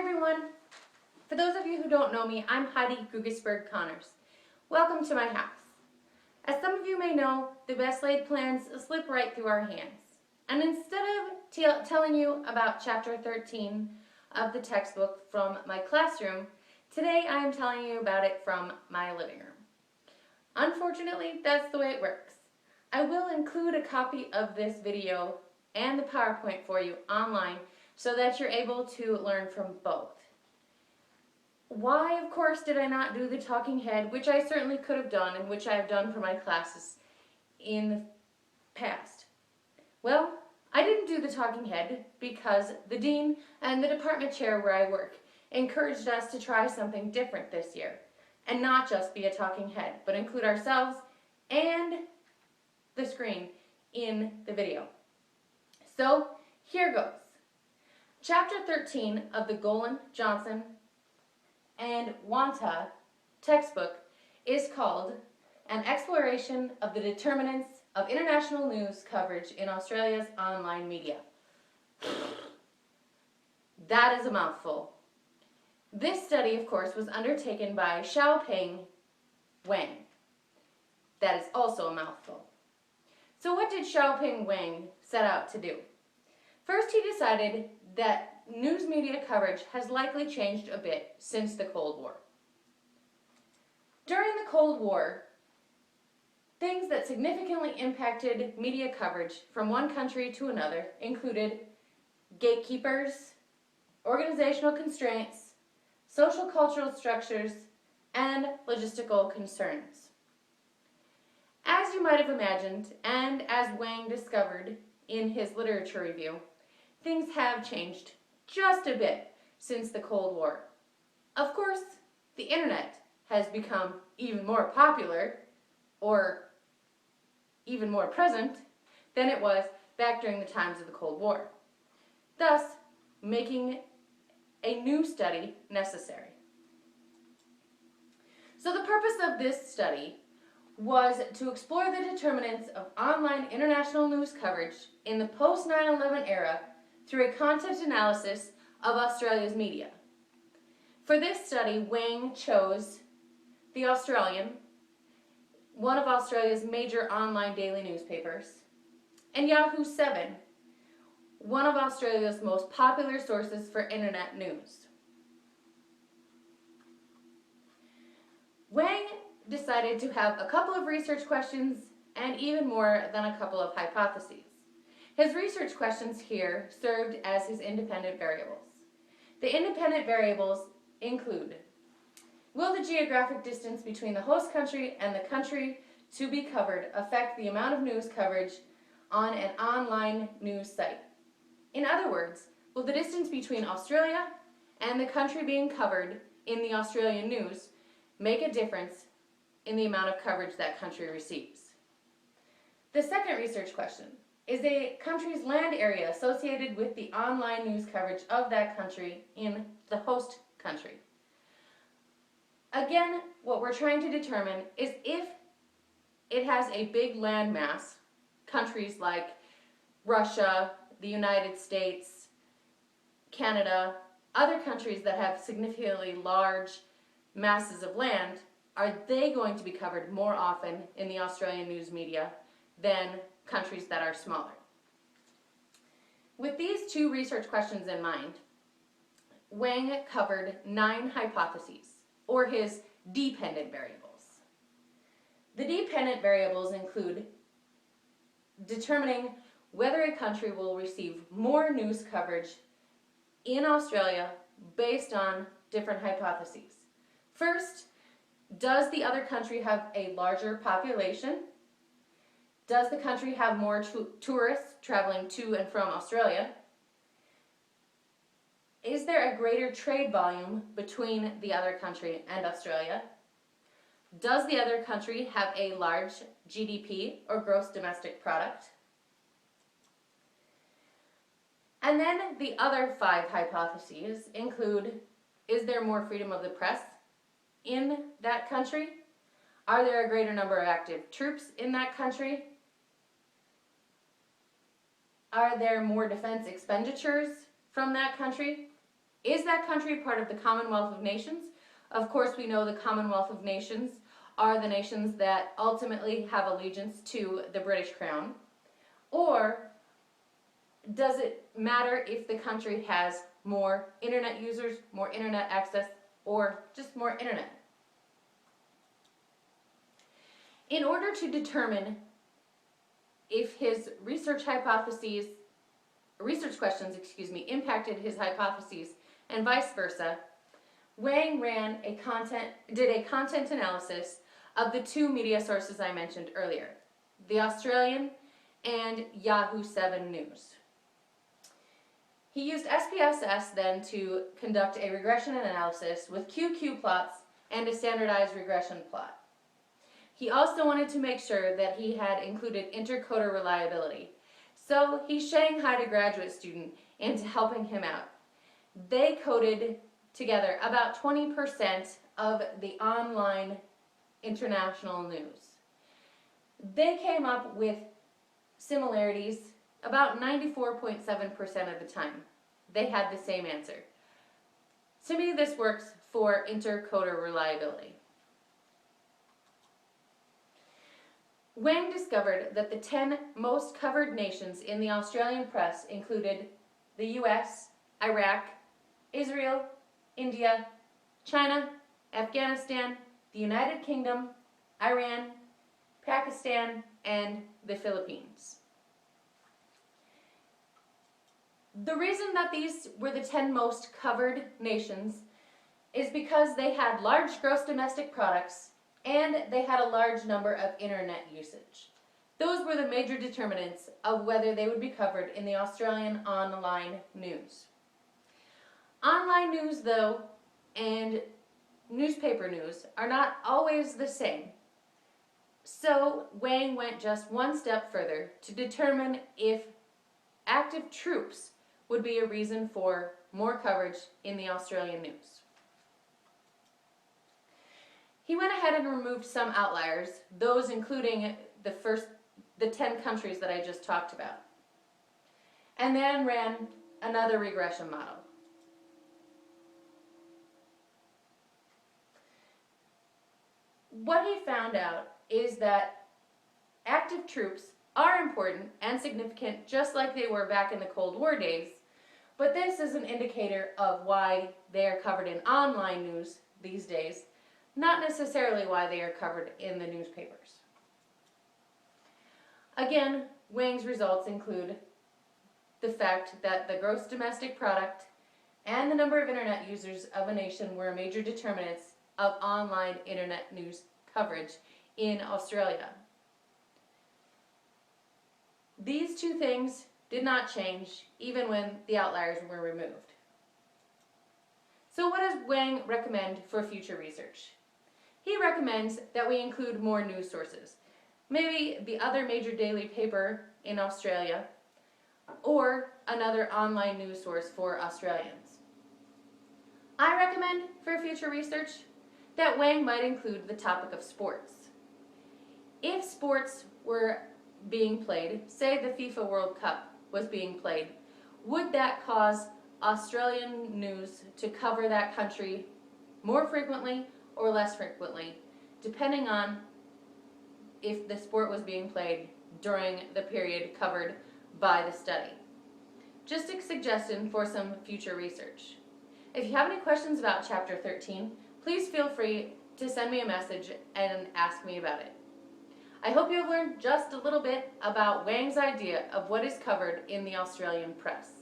everyone. For those of you who don't know me, I'm Heidi Gugisberg Connors. Welcome to my house. As some of you may know, the best laid plans slip right through our hands. And instead of telling you about chapter 13 of the textbook from my classroom, today I am telling you about it from my living room. Unfortunately, that's the way it works. I will include a copy of this video and the PowerPoint for you online so that you're able to learn from both. Why, of course, did I not do the talking head, which I certainly could have done and which I have done for my classes in the past? Well, I didn't do the talking head because the dean and the department chair where I work encouraged us to try something different this year and not just be a talking head, but include ourselves and the screen in the video. So here goes. Chapter 13 of the Golan, Johnson, and Wanta textbook is called An Exploration of the Determinants of International News Coverage in Australia's Online Media. That is a mouthful. This study, of course, was undertaken by Xiaoping Wang. That is also a mouthful. So what did Xiaoping Wang set out to do? First, he decided that news media coverage has likely changed a bit since the Cold War. During the Cold War, things that significantly impacted media coverage from one country to another included gatekeepers, organizational constraints, social cultural structures, and logistical concerns. As you might have imagined, and as Wang discovered in his literature review, things have changed just a bit since the Cold War. Of course, the internet has become even more popular, or even more present, than it was back during the times of the Cold War, thus making a new study necessary. So the purpose of this study was to explore the determinants of online international news coverage in the post-9/11 era through a content analysis of Australia's media. For this study, Wang chose The Australian, one of Australia's major online daily newspapers, and Yahoo 7, one of Australia's most popular sources for internet news. Wang decided to have a couple of research questions and even more than a couple of hypotheses. His research questions here served as his independent variables. The independent variables include: will the geographic distance between the host country and the country to be covered affect the amount of news coverage on an online news site? In other words, will the distance between Australia and the country being covered in the Australian news make a difference in the amount of coverage that country receives? The second research question: is a country's land area associated with the online news coverage of that country in the host country? Again, what we're trying to determine is if it has a big land mass, countries like Russia, the United States, Canada, other countries that have significantly large masses of land, are they going to be covered more often in the Australian news media than countries that are smaller? With these two research questions in mind, Wang covered 9 hypotheses, or his dependent variables. The dependent variables include determining whether a country will receive more news coverage in Australia based on different hypotheses. First, does the other country have a larger population? Does the country have more tourists traveling to and from Australia? Is there a greater trade volume between the other country and Australia? Does the other country have a large GDP, or gross domestic product? And then the other 5 hypotheses include: is there more freedom of the press in that country? Are there a greater number of active troops in that country? Are there more defense expenditures from that country? Is that country part of the Commonwealth of Nations? Of course, we know the Commonwealth of Nations are the nations that ultimately have allegiance to the British Crown. Or does it matter if the country has more internet users, more internet access, or just more internet? In order to determine if his research questions, impacted his hypotheses and vice versa, Wang did a content analysis of the two media sources I mentioned earlier, the Australian and Yahoo 7 News. He used SPSS then to conduct a regression analysis with QQ plots and a standardized regression plot. He also wanted to make sure that he had included intercoder reliability. So he shanghaied a graduate student into helping him out. They coded together about 20% of the online international news. They came up with similarities about 94.7% of the time. They had the same answer. To me, this works for intercoder reliability. Wang discovered that the 10 most covered nations in the Australian press included the US, Iraq, Israel, India, China, Afghanistan, the United Kingdom, Iran, Pakistan, and the Philippines. The reason that these were the 10 most covered nations is because they had large gross domestic products and they had a large number of internet usage. Those were the major determinants of whether they would be covered in the Australian online news. Online news, though, and newspaper news are not always the same. So Wang went just one step further to determine if active troops would be a reason for more coverage in the Australian news. He went ahead and removed some outliers, those including the 10 countries that I just talked about, and then ran another regression model. What he found out is that active troops are important and significant just like they were back in the Cold War days, but this is an indicator of why they are covered in online news these days, not necessarily why they are covered in the newspapers. Again, Wang's results include the fact that the gross domestic product and the number of internet users of a nation were major determinants of online internet news coverage in Australia. These two things did not change even when the outliers were removed. So what does Wang recommend for future research? He recommends that we include more news sources, maybe the other major daily paper in Australia, or another online news source for Australians. I recommend for future research that Wang might include the topic of sports. If sports were being played, say the FIFA World Cup was being played, would that cause Australian news to cover that country more frequently or less frequently, depending on if the sport was being played during the period covered by the study? Just a suggestion for some future research. If you have any questions about Chapter 13, please feel free to send me a message and ask me about it. I hope you have learned just a little bit about Wang's idea of what is covered in the Australian press.